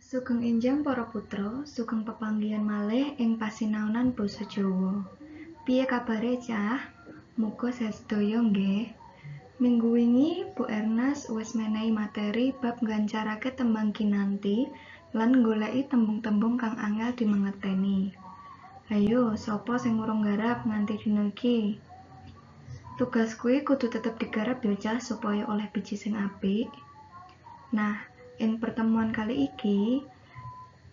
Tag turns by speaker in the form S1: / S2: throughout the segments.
S1: Sugeng enjang para putra, sugeng pepanggihan malih ing pasinaunan basa Jawa. Piye kabare cah? Muga sedaya nggih. Minggu wingi Bu Ernest wis menehi materi bab nggancarake tembang kinanti lan nggoleki tembung-tembung kang angel dimangerteni. Ayo, sapa sing urung garap nganti dina iki? Tugas kuwi kudu tetep digarap ya cah supaya oleh biji sing apik. Nah, ing pertemuan kali iki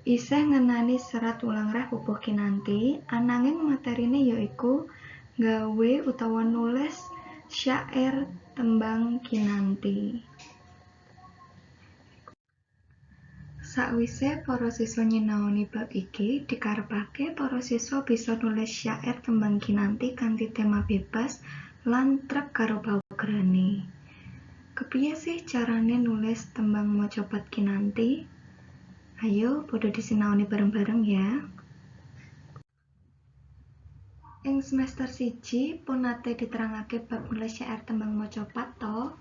S1: isih ngenani serat Wulangreh Pupuh Kinanti, ananging materine yaiku nggawe utawa nulis syair tembang kinanti. Sakwise para siswa nyinaoni bab iki, dikarepake para siswa bisa nulis syair tembang kinanti kanthi tema bebas lan trep karo paugerane. Kepiye sih carane nulis tembang macapat kinanti? Ayo padha disinaoni bareng-bareng ya. Ing semester 1 pun nate diterangake bab nulis syair tembang macapat to?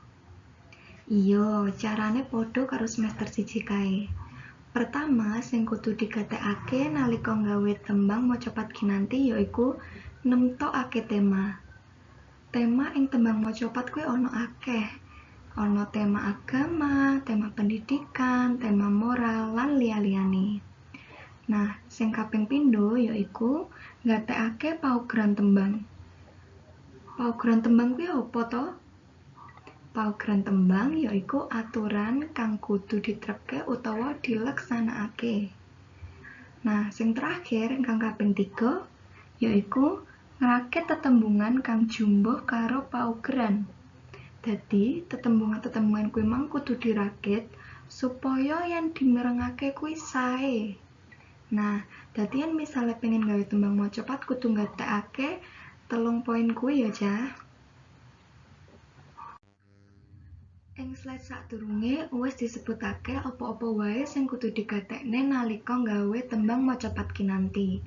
S1: Iya, carane padha karo semester 1 kae. Pertama, sing kudu digatekake nalika nggawe tembang macapat kinanti yaiku nemtokake tema. Tema ing tembang macapat kuwi ana akeh. Ana tema agama, tema pendidikan, tema moral, lan liya-liyane. Nah, sing kaping pindho yaiku nggatekake paugeran tembang. Paugeran tembang kuwi apa to? Paugeran tembang yaiku aturan kang kudu ditrepke utawa dileksanakake. Nah, sing terakhir kang kaping 3 yaiku ngrakit tetembungan kang jumbuh karo paugeran. Dadi, tetembungan-tetembungan kuwi mang kudu dirakit supaya yen dimirengake kuwi sae. Nah, dadi yen misale pengen gawe tembang macapat kudu nggatekake 3 poin kuwi ya, Cah. Ing slide sadurunge wis disebutake apa-apa wae sing kudu digatekne nalika nggawe tembang macapat kinanti.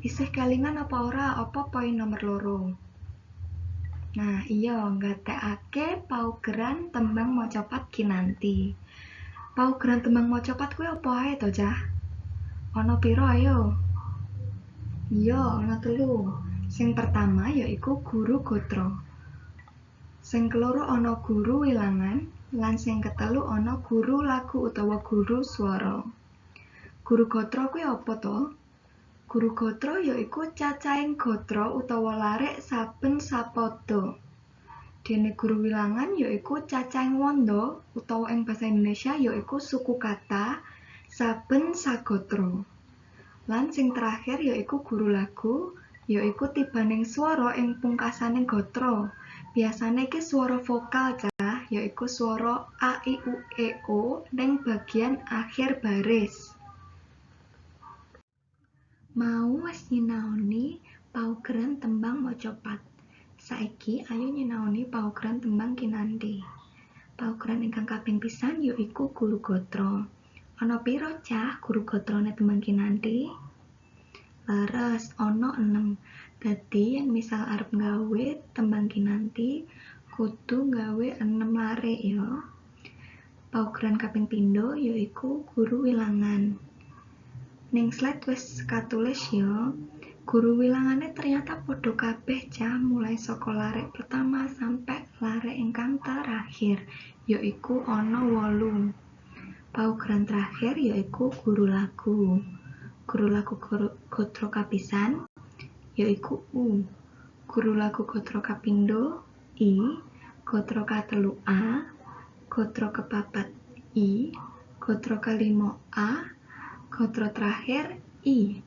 S1: Isih kelingan apa ora apa poin nomor 2? Nah, iya nggatekake paugeran tembang macapat kinanti. Paugeran tembang macapat kuwi apa ae to, Cah? Ana pira ayo? Iya, ana 3. Sing pertama yaiku guru gotra. Sing keloro ana guru wilangan, lan sing ketelu ana guru lagu utawa guru swara. Guru gotra kuwi apa to? Guru gotra yaiku cacahing gotra utawa larik saben sapada. Dene guru wilangan yaiku cacahing wanda utawa ing basa Indonesia yaiku suku kata saben sagatra. Lan sing terakhir yaiku guru lagu, yaiku tibaning swara ing pungkasaning gatra. Biasane iki swara vokal, Cah, yaiku swara a i u e o ning bagian akhir baris. Mau wis nyinaoni paugeran tembang macapat. Saiki ayo nyinaoni paugeran tembang kinanti. Paugeran ingkang kaping pisan yaiku guru gotra. Ana pira Cah guru gotrane tembang kinanti? Leres, ana 6. Dadi yen misal arep nggawe tembang kinanti kudu nggawe 6 larik ya. Paugeran kaping pindho yaiku guru wilangan. Ning slide wis katulis ya. Guru wilangane ternyata padha kabeh Cah mulai saka larik pertama sampai larik ingkang terakhir yaiku ana 8. Paugeran terakhir yaiku guru lagu. Guru lagu gotra kapisan yaiku U. Guru lagu gotra kapindho I. Gotra katelu A. Gotra kepapat I. Gotra kelima A. Gotra terakhir I.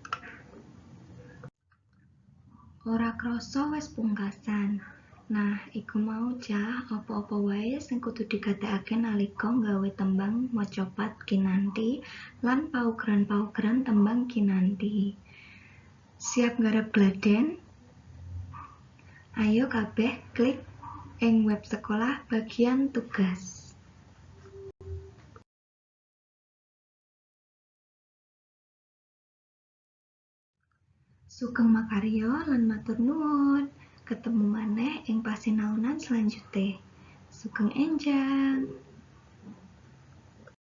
S1: Ora krasa wis pungkasan. Nah, iku mau Cah apa-apa wae sing kudu digatekake nalika nggawe tembang macapat kinanti lan paugeran-paugeran tembang kinanti. Siap nggarap gladen? Ayo kabeh klik ing web sekolah bagian tugas. Sugeng makarya lan matur nuwun. Ketemu maneh ing pasinaunan selanjutnya. Sugeng enjang.